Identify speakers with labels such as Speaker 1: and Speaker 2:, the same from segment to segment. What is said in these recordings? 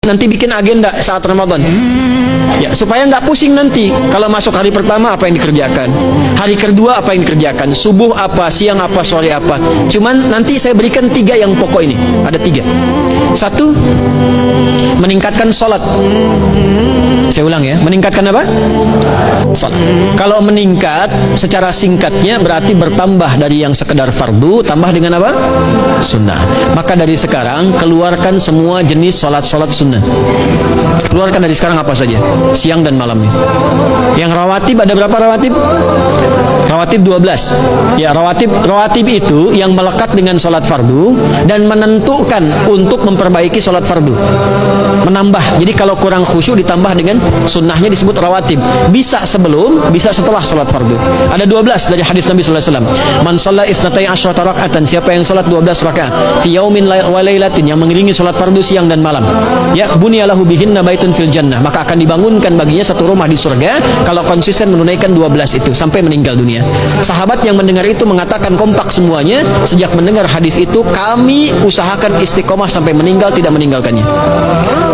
Speaker 1: nanti bikin agenda saat Ramadan ya, supaya nggak pusing nanti kalau masuk hari pertama apa yang dikerjakan, hari kedua apa yang dikerjakan, subuh apa, siang apa, sore apa. Cuman nanti saya berikan 3 yang pokok ini. Ada 3. 1, meningkatkan sholat. Saya ulang ya, meningkatkan apa? Sholat. Kalau meningkat secara singkatnya berarti bertambah dari yang sekedar fardu tambah dengan apa? Sunnah. Maka dari sekarang keluarkan semua jenis sholat-sholat sunnah. Keluarkan dari sekarang apa saja, siang dan malamnya. Yang rawatib, ada berapa rawatib? Rawatib 12. Ya, rawatib itu yang melekat dengan sholat fardu dan menentukan untuk memperbaiki sholat fardu, menambah. Jadi kalau kurang khusyuk ditambah dengan sunnahnya disebut rawatib. Bisa sebelum, bisa setelah sholat fardu. Ada 12 dari hadis Nabi sallallahu alaihi wasallam. Man shalla isnatai asyrata raka'atan, siapa yang sholat 12 rakaat fi yaumin wa lailatin, yang mengiringi sholat fardu siang dan malam, ya bunyalahu bihinna baitun fil jannah, maka akan dibangunkan baginya satu rumah di surga kalau konsisten menunaikan 12 itu sampai meninggal dunia. Sahabat yang mendengar itu mengatakan kompak semuanya, sejak mendengar hadis itu kami usahakan istiqomah sampai meninggal tidak meninggalkannya.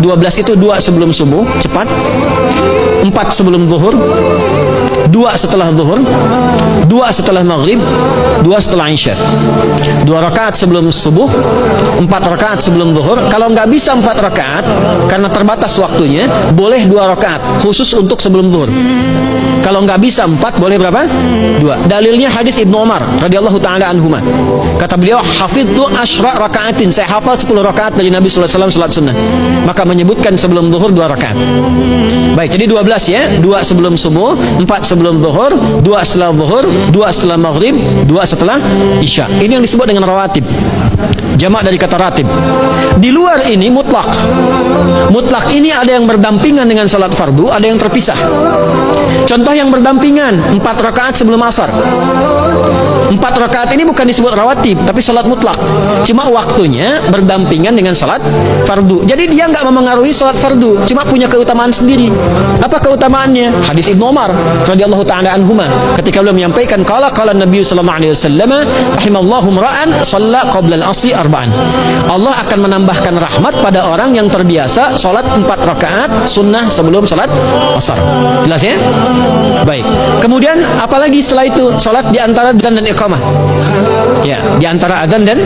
Speaker 1: 12 itu 2 sebelum subuh, cepat. 4 sebelum zuhur, 2 setelah zuhur, 2 setelah maghrib, 2 setelah isya. 2 rakaat sebelum subuh, 4 rakaat sebelum zuhur. Kalau nggak bisa 4 rakaat karena terbatas waktunya, boleh 2 rakaat khusus untuk sebelum zuhur. Kalau nggak bisa 4, boleh berapa? 2. Dalilnya hadis Ibnu Umar radhiyallahu taala anhuma. Kata beliau, hafidtu asyra rakaatin, saya hafal 10 rakaat dari Nabi sallallahu alaihi wasallam salat sunnah. Maka menyebutkan sebelum zuhur 2 rakaat. Baik, jadi 12 ya. 2 sebelum subuh, 4 sebelum zuhur, 2 setelah zuhur, 2 setelah maghrib, 2 setelah isya. Ini yang disebut dengan rawatib. Jamak dari kata ratib. Di luar ini mutlak. Mutlak ini ada yang berdampingan dengan salat fardu, ada yang terpisah. Contoh yang berdampingan, 4 rakaat sebelum asar. 4 rakaat ini bukan disebut rawatib, tapi salat mutlak. Cuma waktunya berdampingan dengan salat fardu. Jadi dia nggak memengaruhi salat fardu, cuma punya keutamaan sendiri. Apa keutamaannya? Hadis Ibnu Umar radhiyallahu taala anhuma, ketika beliau menyampaikan qala Nabi sallallahu alaihi wasallam, rahimallahu ra'an shalla qabla al-asri arba'an. Allah akan menambahkan rahmat pada orang yang terbiasa salat 4 rakaat sunnah sebelum salat asar. Jelas ya? Baik. Kemudian apalagi setelah itu? Salat di antara adzan dan iqamah. Ya, di antara adzan dan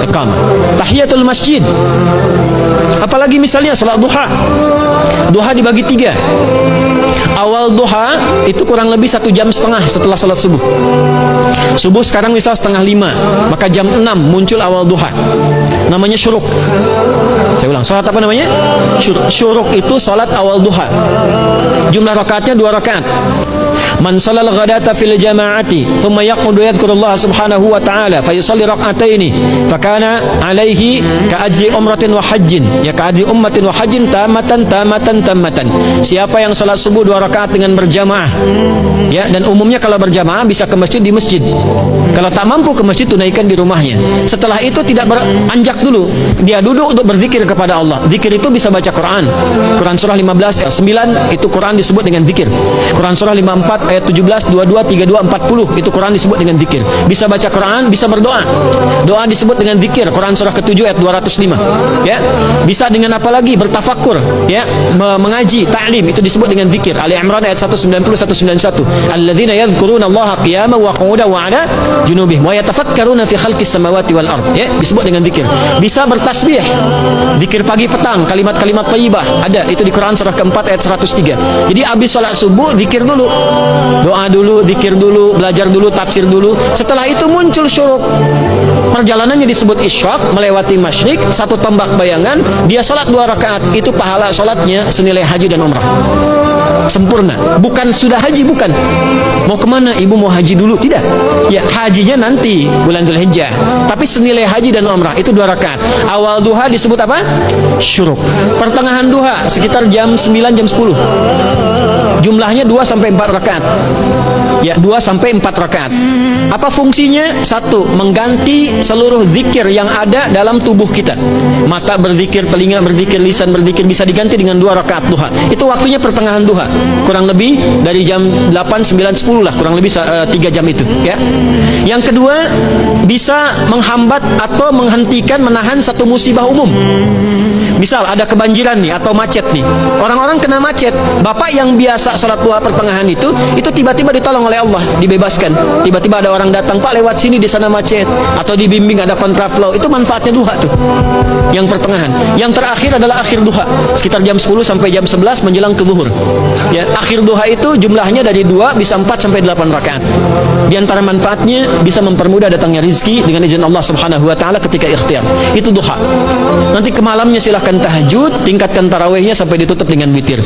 Speaker 1: iqamah. Tahiyatul masjid. Apalagi misalnya salat duha. Duha dibagi 3. Awal duha itu kurang lebih 1,5 jam setelah salat subuh. Subuh sekarang misal 4:30, maka jam 6 muncul awal duha. Namanya syuruk. Saya ulang, salat apa namanya? Syuruk. Syuruk itu salat awal duha. Jumlah rakaatnya 2 rakaat. Man sallal ghadata fil jama'ati thumma yaqudu yadhkurullah subhanahu wa ta'ala fa yusalli rak'ataini fa kana alaihi ka ajri umratin wa hajjin, ya ka ajri ummatin wa hajjin tamatan. Siapa yang salat subuh 2 rakaat dengan berjamaah, ya, dan umumnya kalau berjamaah bisa ke masjid di masjid. Kalau tak mampu ke masjid, tunaikan di rumahnya. Setelah itu tidak beranjak dulu, dia duduk untuk berzikir kepada Allah. Zikir itu bisa baca Quran. Quran surah 15 ayat 9 itu Quran disebut dengan zikir. Quran surah 54 ayat 17, 22, 32, 40 itu Quran disebut dengan zikir. Bisa baca Quran, bisa berdoa. Doa disebut dengan zikir. Quran surah ke-7 ayat 205. Ya. Bisa dengan apa lagi? Bertafakur, ya, mengaji, ta'lim, itu disebut dengan zikir. Ali Imran ayat 190 191. Alladzina yadhkuruna Allaha qiyaman wa qu'udan wa 'ala junubihim wa yatafakkaruna fi khalqis samawati wal ard. Ya, disebut dengan zikir. Bisa bertasbih. Zikir pagi petang, kalimat-kalimat thayyibah. Ada itu di Quran surah ke-4 ayat 103. Jadi habis salat subuh zikir dulu. Doa dulu, zikir dulu, belajar dulu, tafsir dulu. Setelah itu muncul syuruk. Perjalanannya disebut isyraq, melewati masyrik, 1 tombak bayangan, dia salat 2 rakaat. Itu pahala salatnya senilai haji dan umrah. Sempurna. Bukan sudah haji, bukan. Mau kemana? Ibu mau haji dulu? Tidak. Ya, hajinya nanti bulan Dzulhijjah. Tapi senilai haji dan umrah itu 2 rakaat. Awal duha disebut apa? Syuruk. Pertengahan duha sekitar jam 9 jam 10. Jumlahnya 2 sampai 4 rakaat. Ya, 2 sampai 4 rakaat. Apa fungsinya? 1, mengganti seluruh zikir yang ada dalam tubuh kita. Mata berzikir, telinga berzikir, lisan berzikir, bisa diganti dengan 2 rakaat duha. Itu waktunya pertengahan duha. Kurang lebih dari jam 8, 9, 10 lah, kurang lebih 3 jam itu, ya. Yang kedua, bisa menghambat atau menghentikan, menahan satu musibah umum. Misal ada kebanjiran nih atau macet nih. Orang-orang kena macet. Bapak yang biasa sholat duha pertengahan itu tiba-tiba ditolong oleh Allah, dibebaskan. Tiba-tiba ada orang datang, Pak lewat sini di sana macet, atau dibimbing ada kontraflow. Itu manfaatnya duha tuh. Yang pertengahan. Yang terakhir adalah akhir duha, sekitar jam 10 sampai jam 11 menjelang zuhur. Ya, akhir duha itu jumlahnya dari 2 bisa 4 sampai 8 rakaat. Di antara manfaatnya bisa mempermudah datangnya rizki dengan izin Allah Subhanahu wa taala ketika ikhtiar. Itu duha. Nanti ke malamnya silahkan tahajud, tingkatkan tarawihnya sampai ditutup dengan witir.